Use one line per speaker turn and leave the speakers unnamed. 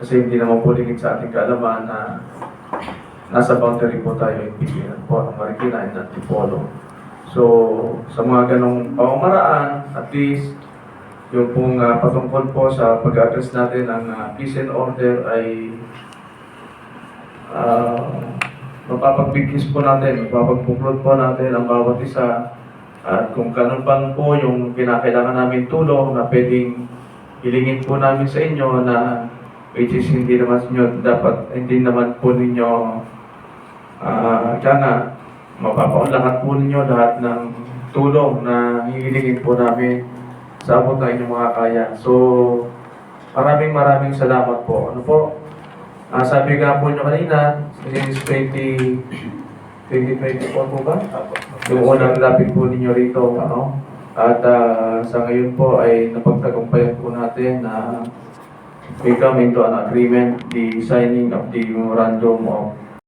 kasi hindi naman po lingid sa ating kaalaman na nasa boundary po tayo in between po ng Marikina and Antipolo. So, sa mga ganong pamamaraan, at least, yung pong patungkol po sa pag-address natin ng peace and order ay mapapagbigkis po natin, mapapagbuklod po natin ang bawat isa. At kung kanon pa po yung kinakailangan namin tulong na pwedeng hilingin po namin sa inyo na which is hindi naman nyo dapat, hindi naman po ninyo sana mapapaunlakan po ninyo lahat ng tulong na hihilingin po namin sa abot na inyong mga kaya. So, maraming salamat po. Ano po? Sabi nga po nyo kanina, since 2024 po ba? Yung unang lapit po ninyo rito, ano? At sa ngayon po ay napagtagumpayan po natin na we come into an agreement, the signing of the memorandum of